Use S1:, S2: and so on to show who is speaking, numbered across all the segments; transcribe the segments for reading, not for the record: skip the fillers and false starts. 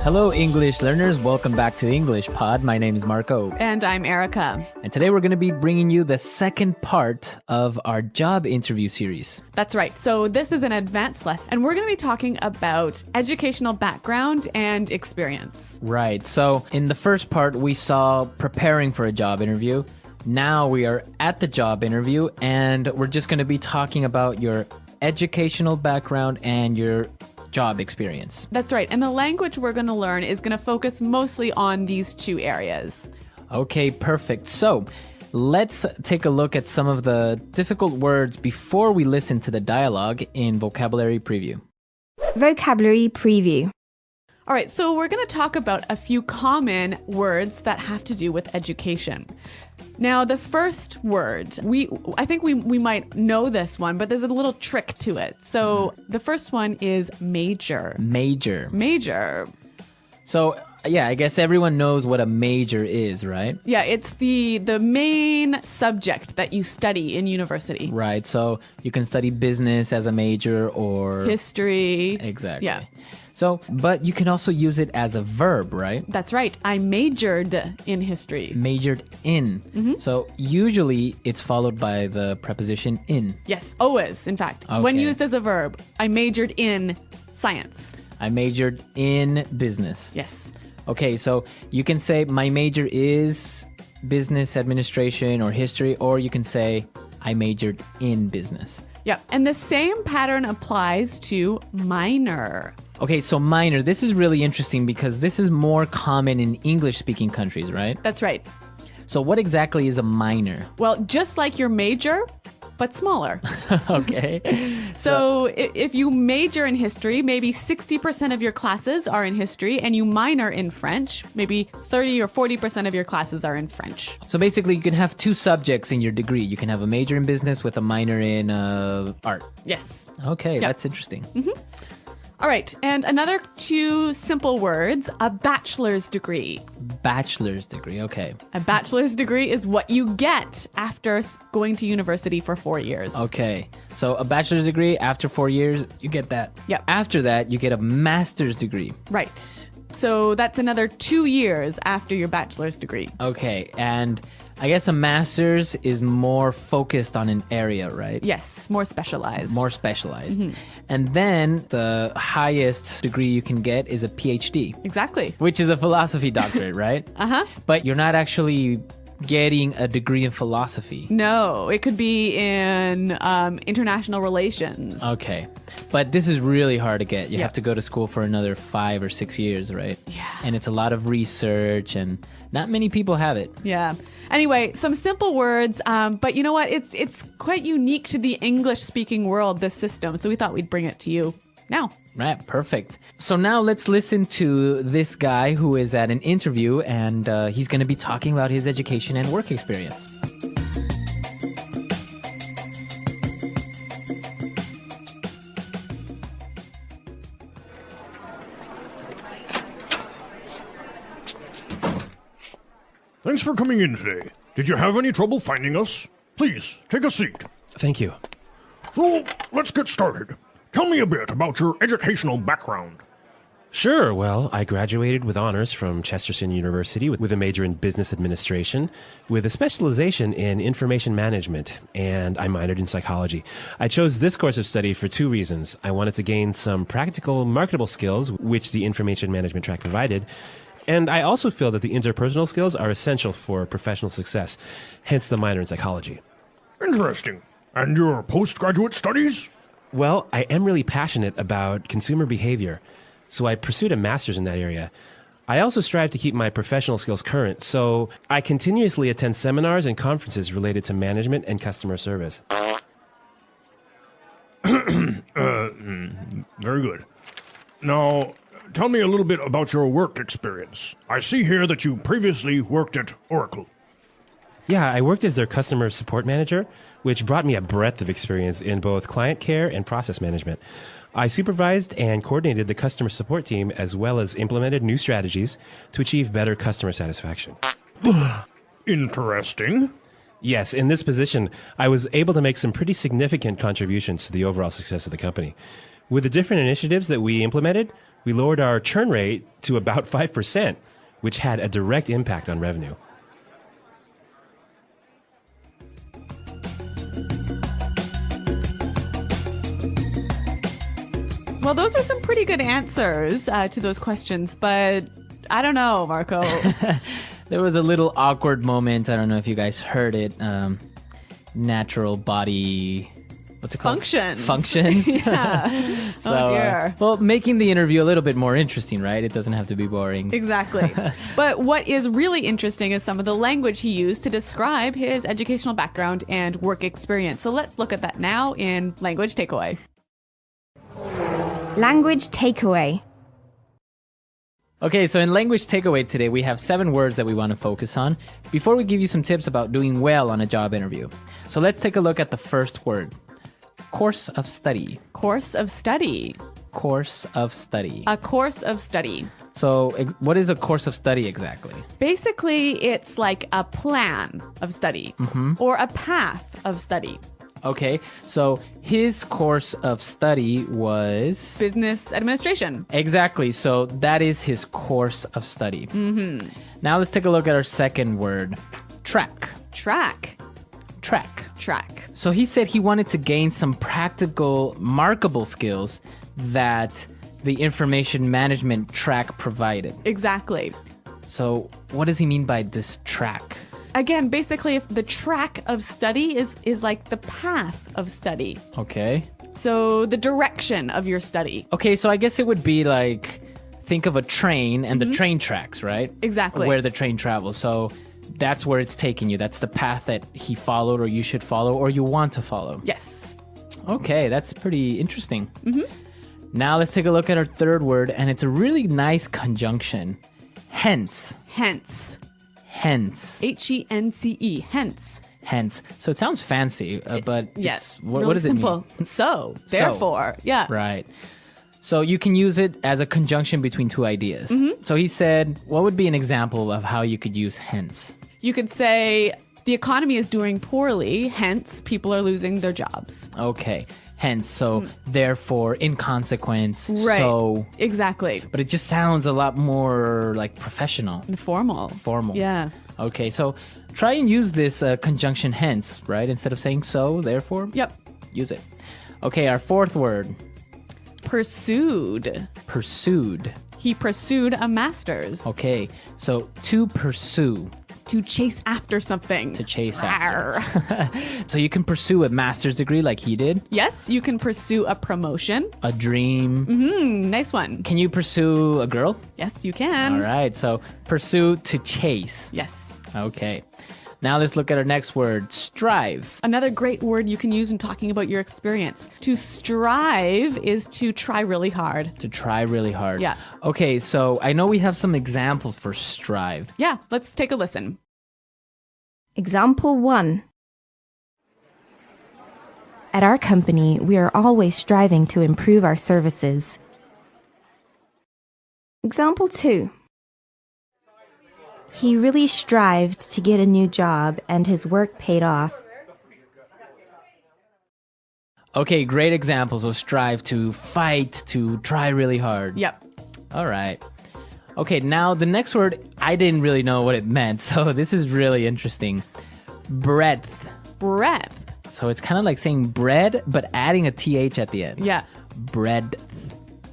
S1: Hello, English learners. Welcome back to English Pod. My name is Marco.
S2: And I'm Erica.
S1: And today we're going to be bringing you the second part of our job interview series.
S2: That's right. So this is an advanced lesson, and we're going to be talking about educational background and experience.
S1: Right. So in the first part, we saw preparing for a job interview. Now we are at the job interview, and we're just going to be talking about your educational background and your job experience.
S2: That's right. And the language we're going to learn is going to focus mostly on these two areas.
S1: Okay, perfect. So let's take a look at some of the difficult words before we listen to the dialogue in Vocabulary Preview.
S3: Vocabulary Preview.
S2: All right, so we're going to talk about a few common words that have to do with education. Now, the first word, I think we might know this one, but there's a little trick to it. So the first one is major.
S1: Major.
S2: Major.
S1: So, yeah, I guess everyone knows what a major is, right?
S2: Yeah, it's the main subject that you study in university.
S1: Right, so you can study business as a major or...
S2: History.
S1: Exactly.
S2: Yeah.
S1: So, but you can also use it as a verb, right?
S2: That's right. I majored in history.
S1: Majored in. So usually it's followed by the preposition in.
S2: Yes, always, in fact.
S1: Okay.
S2: When used as a verb, I majored in science.
S1: I majored in business.
S2: Yes.
S1: Okay, so you can say my major is business administration or history, or you can say I majored in business.
S2: Yeah, and the same pattern applies to minor.
S1: Okay, so minor, this is really interesting because this is more common in English-speaking countries, right?
S2: That's right.
S1: So what exactly is a minor?
S2: Well, just like your major, but smaller.
S1: Okay.
S2: So if you major in history, maybe 60% of your classes are in history, and you minor in French, maybe 30 or 40% of your classes are in French.
S1: So basically, you can have two subjects in your degree. You can have a major in business with a minor in art.
S2: Yes.
S1: Okay,
S2: Yeah.
S1: that's interesting.
S2: All right, and another two simple words, a bachelor's degree.
S1: Bachelor's degree, okay.
S2: A bachelor's degree is what you get after going to university for 4 years.
S1: Okay, so a bachelor's degree, after 4 years, you get that.
S2: Yep.
S1: After that, you get a master's degree.
S2: Right. So that's another 2 years after your bachelor's degree.
S1: Okay, and I guess a master's is more focused on an area, right?
S2: Yes, more specialized.
S1: More specialized. And then the highest degree you can get is a PhD,
S2: Exactly.
S1: which is a philosophy doctorate, right?
S2: Uh-huh.
S1: But you're not actually getting a degree in philosophy.
S2: No, it could be in international relations.
S1: Okay. But this is really hard to get. You
S2: Yeah.
S1: have to go to school for another 5 or 6 years, right?
S2: Yeah.
S1: And it's a lot of research, and not many people have it.
S2: Yeah. Anyway, some simple words, but you know what? It's quite unique to the English-speaking world, this system. So we thought we'd bring it to you now.
S1: Right, perfect. So now let's listen to this guy who is at an interview, and he's going to be talking about his education and work experience.
S4: Thanks for coming in today. Did you have any trouble finding us? Please, take a seat.
S5: Thank you.
S4: So, let's get started. Tell me a bit about your educational background.
S5: Sure. Well, I graduated with honors from Chesterton University with a major in business administration, with a specialization in information management, and I minored in psychology. I chose this course of study for two reasons. I wanted to gain some practical, marketable skills, which the information management track provided, and I also feel that the interpersonal skills are essential for professional success, hence the minor in psychology.
S4: Interesting. And your postgraduate studies?
S5: Well, I am really passionate about consumer behavior, so I pursued a master's in that area. I also strive to keep my professional skills current, so I continuously attend seminars and conferences related to management and customer service.
S4: Very good. Now, tell me a little bit about your work experience. I see here that you previously worked at Oracle.
S5: Yeah, I worked as their customer support manager, which brought me a breadth of experience in both client care and process management. I supervised and coordinated the customer support team as well as implemented new strategies to achieve better customer satisfaction.
S4: Interesting.
S5: Yes, in this position, I was able to make some pretty significant contributions to the overall success of the company. With the different initiatives that we implemented, we lowered our churn rate to about 5%, which had a direct impact on revenue.
S2: Well, those are some pretty good answers to those questions, but I don't know, Marco.
S1: There was a little awkward moment. I don't know if you guys heard it. Natural body, what's it called? Functions.
S2: Yeah.
S1: So,
S2: oh, dear.
S1: Well, making the interview a little bit more interesting, right? It doesn't have to be boring.
S2: Exactly. But what is really interesting is some of the language he used to describe his educational background and work experience. So let's look at that now in Language Takeaway.
S3: Language takeaway.
S1: Okay, so in Language Takeaway today, we have 7 words that we want to focus on before we give you some tips about doing well on a job interview. So let's take a look at the first word. Course of study.
S2: Course of study.
S1: Course of study.
S2: A course of study.
S1: So what is a course of study exactly?
S2: Basically, it's like a plan of study or a path of study.
S1: Okay, so his course of study was...
S2: Business administration.
S1: Exactly, so that is his course of study. Mm-hmm. Now let's take a look at our second word. Track.
S2: Track.
S1: Track.
S2: Track.
S1: So he said he wanted to gain some practical, markable skills that the information management track provided.
S2: Exactly.
S1: So what does he mean by this track?
S2: Again, basically, if the track of study is like the path of study.
S1: Okay.
S2: So the direction of your study.
S1: Okay, so I guess it would be like, think of a train and the train tracks, right?
S2: Exactly.
S1: Where the train travels. So that's where it's taking you. That's the path that he followed or you should follow or you want to follow.
S2: Yes.
S1: Okay, that's pretty interesting. Now let's take a look at our third word, and it's a really nice conjunction. Hence.
S2: Hence.
S1: Hence.
S2: H-E-N-C-E. Hence.
S1: Hence. So it sounds fancy, but
S2: Yes.
S1: what
S2: Really
S1: does
S2: simple.
S1: it mean?
S2: So. Therefore. Yeah.
S1: Right. So you can use it as a conjunction between two ideas. So he said, what would be an example of how you could use hence?
S2: You could say the economy is doing poorly, hence people are losing their jobs.
S1: Okay. Hence. So therefore, in consequence.
S2: Right.
S1: So.
S2: Exactly.
S1: But it just sounds a lot more like professional.
S2: Informal.
S1: Formal.
S2: Yeah.
S1: Okay. So try and use this conjunction hence, right? Instead of saying so, therefore.
S2: Yep.
S1: Use it. Okay. Our fourth word.
S2: Pursued.
S1: Pursued.
S2: He pursued a master's.
S1: Okay. So to pursue.
S2: To chase after something.
S1: To chase after. So you can pursue a master's degree like he did.
S2: Yes, you can pursue a promotion.
S1: A dream.
S2: Nice one.
S1: Can you pursue a girl?
S2: Yes, you can.
S1: All right. So pursue to chase.
S2: Yes.
S1: Okay. Now let's look at our next word. Strive.
S2: Another great word you can use when talking about your experience. To strive is to try really hard.
S1: To try really hard.
S2: Yeah.
S1: Okay. So I know we have some examples for strive.
S2: Yeah, let's take a listen.
S3: Example 1.
S6: At our company, we are always striving to improve our services.
S3: Example 2.
S6: He really strived to get a new job, and his work paid off.
S1: Okay, great examples of strive, to fight, to try really hard.
S2: Yep.
S1: All right. Okay, now the next word, I didn't really know what it meant, so this is really interesting. Breadth.
S2: Breadth.
S1: So it's kind of like saying bread, but adding a TH at the end.
S2: Yeah.
S1: Breadth.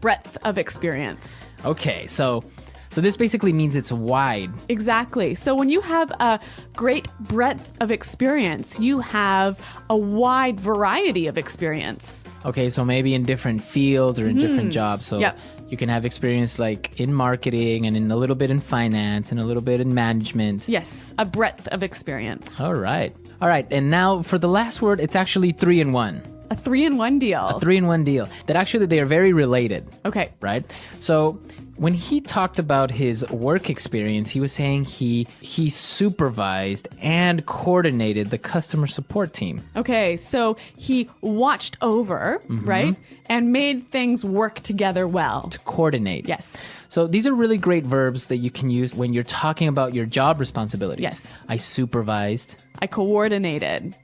S2: Breadth of experience.
S1: Okay, so this basically means it's wide.
S2: Exactly. So when you have a great breadth of experience, you have a wide variety of experience.
S1: Okay, so maybe in different fields or in different jobs. So
S2: Yep.
S1: you can have experience like in marketing and in a little bit in finance and a little bit in management.
S2: Yes, a breadth of experience.
S1: All right. All right, and now for the last word, it's actually 3-in-1.
S2: A 3-in-1 deal.
S1: A 3-in-1 deal. That actually they are very related.
S2: Okay.
S1: Right? So when he talked about his work experience, he was saying he supervised and coordinated the customer support team.
S2: Okay, so he watched over, right? And made things work together well.
S1: To coordinate.
S2: Yes.
S1: So these are really great verbs that you can use when you're talking about your job responsibilities.
S2: Yes.
S1: I supervised.
S2: I coordinated.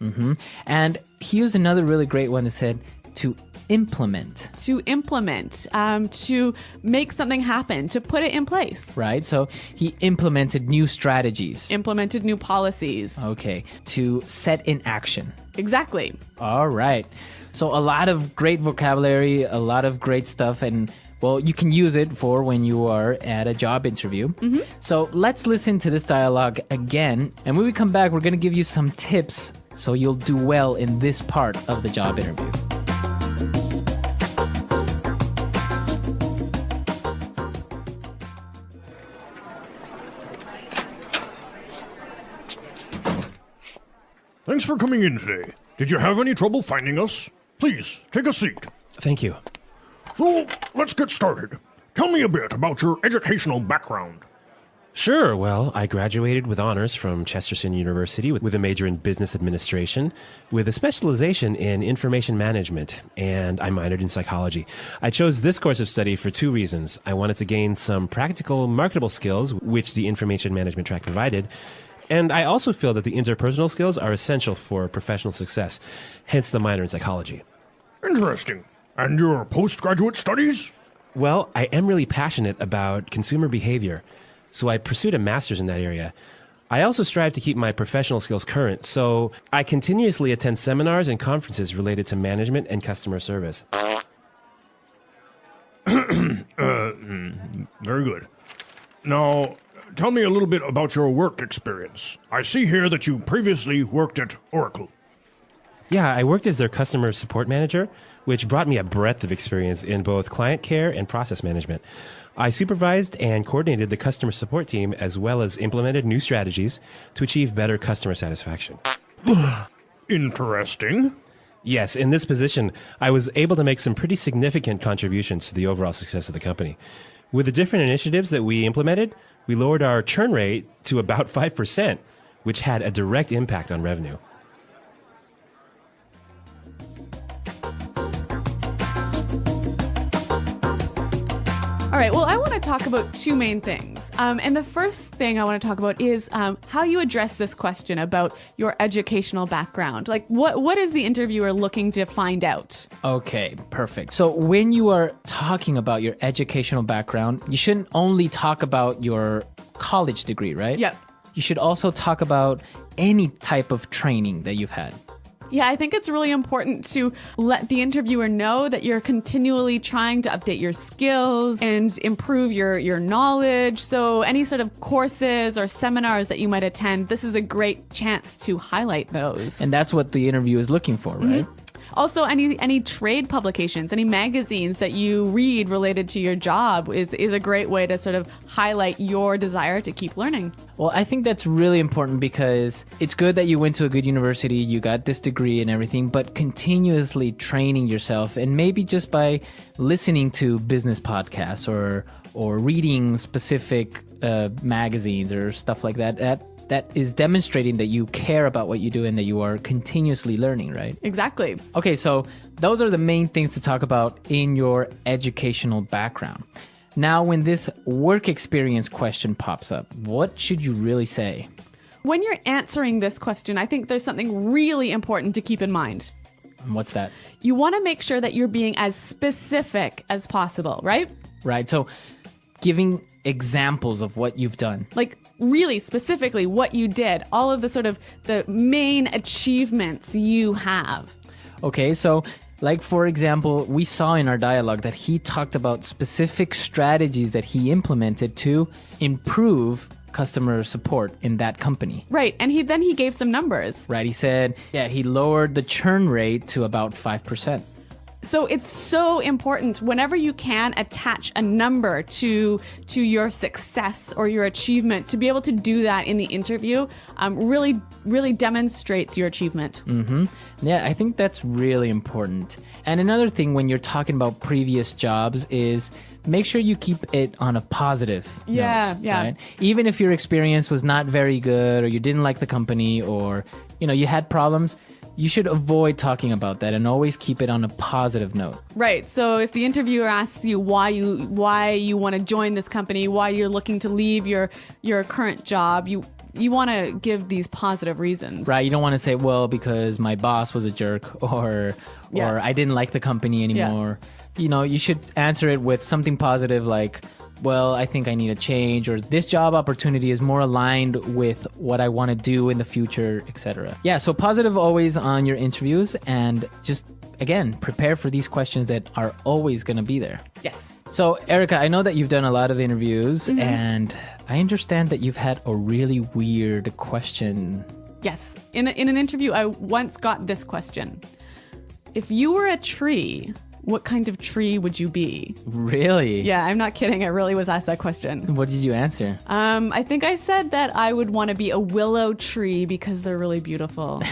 S1: And he used another really great one that said to implement.
S2: To implement, to make something happen, to put it in place.
S1: Right? So he implemented new strategies.
S2: Implemented new policies.
S1: Okay. To set in action.
S2: Exactly.
S1: All right. So a lot of great vocabulary, a lot of great stuff, and well, you can use it for when you are at a job interview. So let's listen to this dialogue again. And when we come back, we're going to give you some tips so you'll do well in this part of the job interview.
S4: Thanks for coming in today. Did you have any trouble finding us? Please, take a seat.
S5: Thank you.
S4: So, let's get started. Tell me a bit about your educational background.
S5: Sure. Well, I graduated with honors from Chesterton University with a major in business administration, with a specialization in information management, and I minored in psychology. I chose this course of study for two reasons. I wanted to gain some practical, marketable skills, which the information management track provided, and I also feel that the interpersonal skills are essential for professional success, hence the minor in psychology.
S4: Interesting. And your postgraduate studies?
S5: Well, I am really passionate about consumer behavior, so I pursued a master's in that area. I also strive to keep my professional skills current, so I continuously attend seminars and conferences related to management and customer service.
S4: Very good. Now, tell me a little bit about your work experience. I see here that you previously worked at Oracle.
S5: Yeah, I worked as their customer support manager, which brought me a breadth of experience in both client care and process management. I supervised and coordinated the customer support team as well as implemented new strategies to achieve better customer satisfaction.
S4: Interesting.
S5: Yes, in this position, I was able to make some pretty significant contributions to the overall success of the company. With the different initiatives that we implemented, we lowered our churn rate to about 5%, which had a direct impact on revenue.
S2: All right, well, I want to talk about two main things. And the first thing I want to talk about is how you address this question about your educational background. Like, what is the interviewer looking to find out?
S1: Okay, perfect. So when you are talking about your educational background, you shouldn't only talk about your college degree, right?
S2: Yep.
S1: You should also talk about any type of training that you've had.
S2: Yeah, I think it's really important to let the interviewer know that you're continually trying to update your skills and improve your knowledge. So any sort of courses or seminars that you might attend, this is a great chance to highlight those.
S1: And that's what the interview is looking for, right?
S2: Also, any trade publications, any magazines that you read related to your job is a great way to sort of highlight your desire to keep learning.
S1: Well, I think that's really important because it's good that you went to a good university, you got this degree and everything, but continuously training yourself, and maybe just by listening to business podcasts or reading specific magazines or stuff like that is demonstrating that you care about what you do and that you are continuously learning, right?
S2: Exactly.
S1: Okay, so those are the main things to talk about in your educational background. Now, when this work experience question pops up, what should you really say?
S2: When you're answering this question, I think there's something really important to keep in mind.
S1: And what's that?
S2: You want to make sure that you're being as specific as possible, right?
S1: Right, so giving examples of what you've done.
S2: Like really specifically what you did, all of the sort of the main achievements you have.
S1: Okay, so like for example, we saw in our dialogue that he talked about specific strategies that he implemented to improve customer support in that company.
S2: Right, and he gave some numbers.
S1: Right, he said, yeah, he lowered the churn rate to about 5%.
S2: So it's so important whenever you can attach a number to your success or your achievement, to be able to do that in the interview really demonstrates your achievement.
S1: Yeah, I think that's really important. And another thing when you're talking about previous jobs is make sure you keep it on a positive note. Right? Even if your experience was not very good or you didn't like the company or you had problems, you should avoid talking about that and always keep it on a positive note.
S2: Right. So if the interviewer asks you why you want to join this company, why you're looking to leave your current job, you want to give these positive reasons.
S1: Right. You don't want to say, well, because my boss was a jerk or
S2: Yeah.
S1: or I didn't like the company anymore. You know, you should answer it with something positive like, well, I think I need a change, or this job opportunity is more aligned with what I want to do in the future, etc. Yeah, so positive always on your interviews, and just, again, prepare for these questions that are always going to be there.
S2: Yes.
S1: So, Erica, I know that you've done a lot of interviews, and I understand that you've had a really weird question.
S2: Yes. In an interview, I once got this question. If you were a tree, what kind of tree would you be?
S1: Really?
S2: Yeah, I'm not kidding. I really was asked that question.
S1: What did you answer?
S2: I think I said that I would want to be a willow tree because they're really beautiful.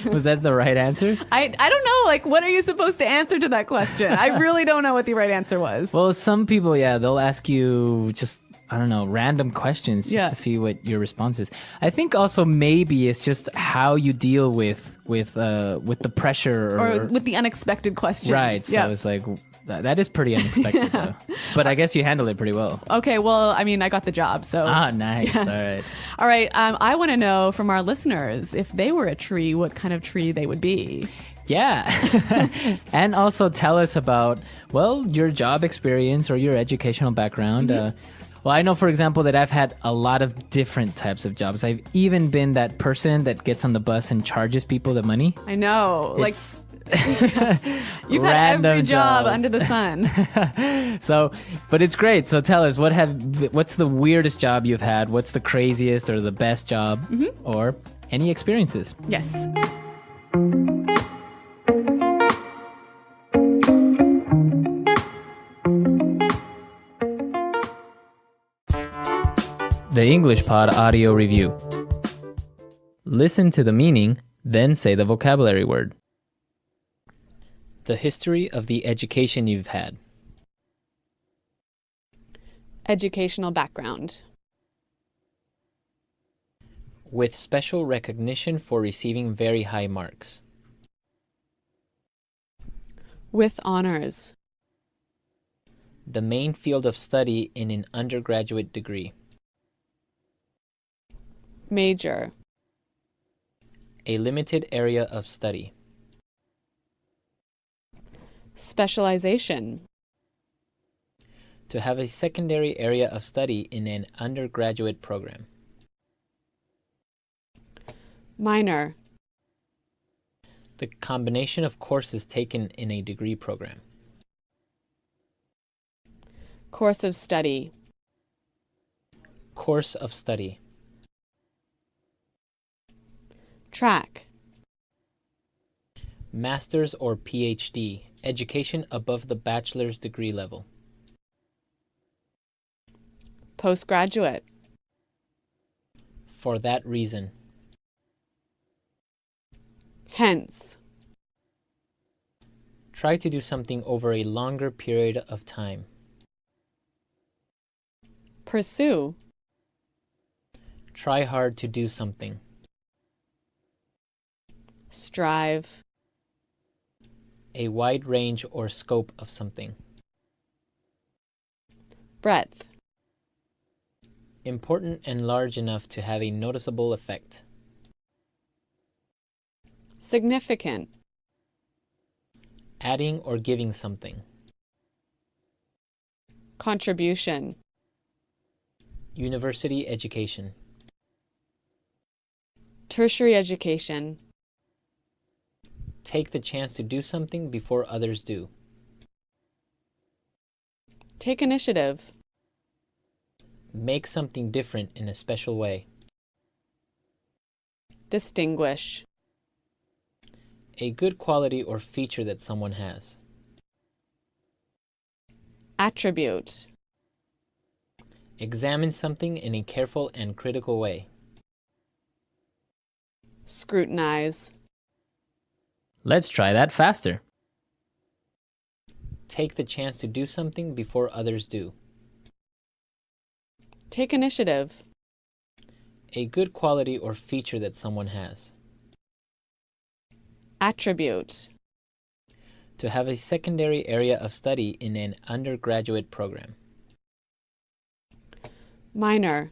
S1: Was that the right answer?
S2: I don't know. Like, what are you supposed to answer to that question? I really don't know what the right answer was.
S1: Well, some people, yeah, they'll ask you just, I don't know, random questions just to see what your response is. I think also maybe it's just how you deal with the pressure
S2: or with the unexpected questions.
S1: Right. So it's like that is pretty unexpected though. But I guess you handled it pretty well.
S2: Okay. Well, I mean, I got the job. So.
S1: Ah, nice. All right.
S2: All right. I want to know from our listeners, if they were a tree, what kind of tree they would be.
S1: Yeah. And also tell us about, well, your job experience or your educational background. Well, I know, for example, that I've had a lot of different types of jobs. I've even been that person that gets on the bus and charges people the money.
S2: I know.
S1: It's
S2: you've had every
S1: random
S2: job
S1: jobs.
S2: under the sun.
S1: So, but it's great. So tell us, what's the weirdest job you've had? What's the craziest or the best job? Or any experiences?
S2: Yes.
S1: The English Pod Audio Review. Listen to the meaning, then say the vocabulary word. The history of the education you've had.
S2: Educational background.
S1: With special recognition for receiving very high marks.
S2: With honors.
S1: The main field of study in an undergraduate degree.
S2: Major.
S1: A limited area of study.
S2: Specialization.
S1: To have a secondary area of study in an undergraduate program.
S2: Minor.
S1: The combination of courses taken in a degree program.
S2: Course of study.
S1: Course of study.
S2: Track.
S1: Master's or PhD, education above the bachelor's degree level.
S2: Postgraduate.
S1: For that reason.
S2: Hence.
S1: Try to do something over a longer period of time.
S2: Pursue.
S1: Try hard to do something.
S2: Strive.
S1: A wide range or scope of something.
S2: Breadth.
S1: Important and large enough to have a noticeable effect.
S2: Significant.
S1: Adding or giving something.
S2: Contribution.
S1: University education.
S2: Tertiary education.
S1: Take the chance to do something before others do.
S2: Take initiative.
S1: Make something different in a special way.
S2: Distinguish.
S1: A good quality or feature that someone has.
S2: Attribute.
S1: Examine something in a careful and critical way.
S2: Scrutinize.
S1: Let's try that faster. Take the chance to do something before others do.
S2: Take initiative.
S1: A good quality or feature that someone has.
S2: Attribute.
S1: To have a secondary area of study in an undergraduate program.
S2: Minor.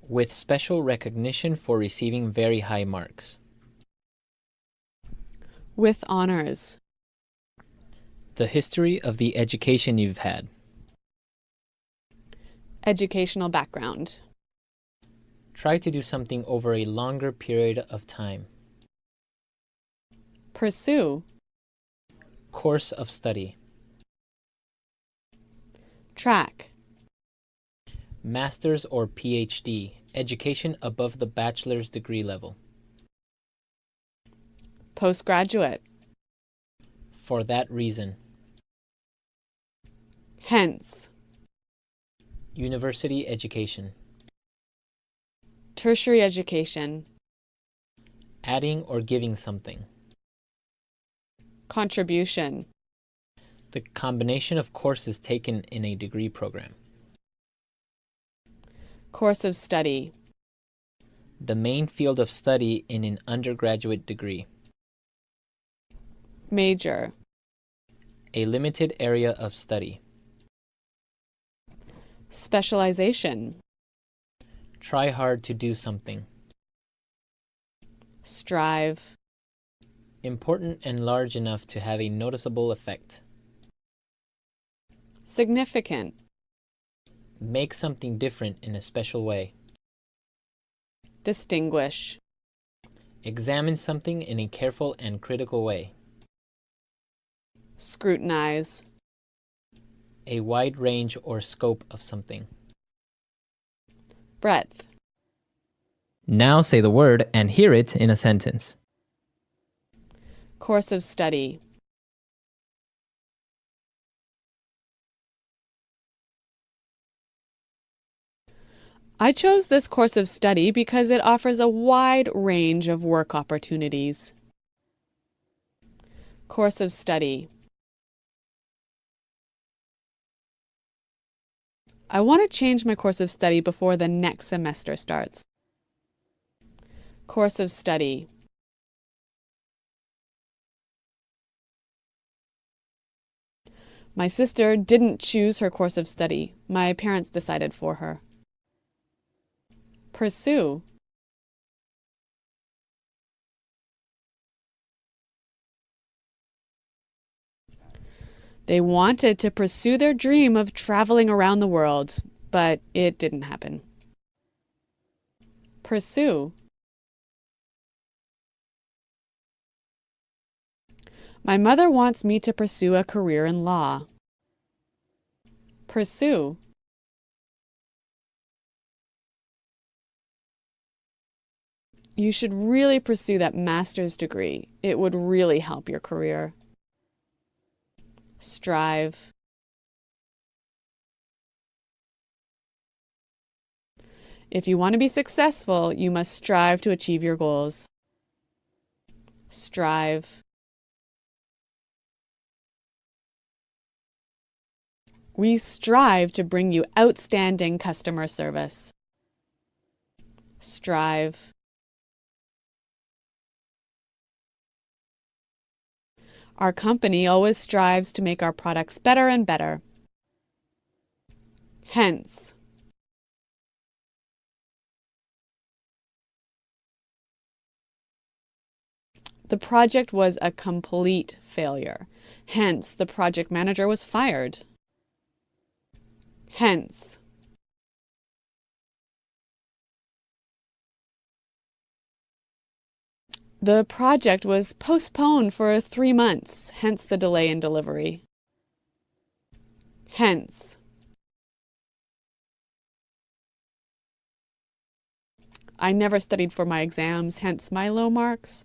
S1: With special recognition for receiving very high marks.
S2: With honors.
S1: The history of the education you've had.
S2: Educational background.
S1: Try to do something over a longer period of time.
S2: Pursue.
S1: Course of study.
S2: Track.
S1: Master's or PhD. Education above the bachelor's degree level.
S2: Postgraduate.
S1: For that reason.
S2: Hence.
S1: University education.
S2: Tertiary education.
S1: Adding or giving something.
S2: Contribution.
S1: The combination of courses taken in a degree program.
S2: Course of study.
S1: The main field of study in an undergraduate degree.
S2: Major.
S1: A limited area of study.
S2: Specialization.
S1: Try hard to do something.
S2: Strive.
S1: Important and large enough to have a noticeable effect.
S2: Significant.
S1: Make something different in a special way.
S2: Distinguish.
S1: Examine something in a careful and critical way.
S2: Scrutinize.
S1: A wide range or scope of something.
S2: Breadth.
S1: Now say the word and hear it in a sentence.
S2: Course of study. I chose this course of study because it offers a wide range of work opportunities. Course of study. I want to change my course of study before the next semester starts. Course of study. My sister didn't choose her course of study. My parents decided for her. Pursue. They wanted to pursue their dream of traveling around the world, but it didn't happen. Pursue. My mother wants me to pursue a career in law. Pursue. You should really pursue that master's degree. It would really help your career. Strive. If you want to be successful, you must strive to achieve your goals. Strive. We strive to bring you outstanding customer service. Strive. Our company always strives to make our products better and better. Hence. The project was a complete failure. Hence, the project manager was fired. Hence. The project was postponed for 3 months, hence the delay in delivery. Hence. I never studied for my exams, hence my low marks.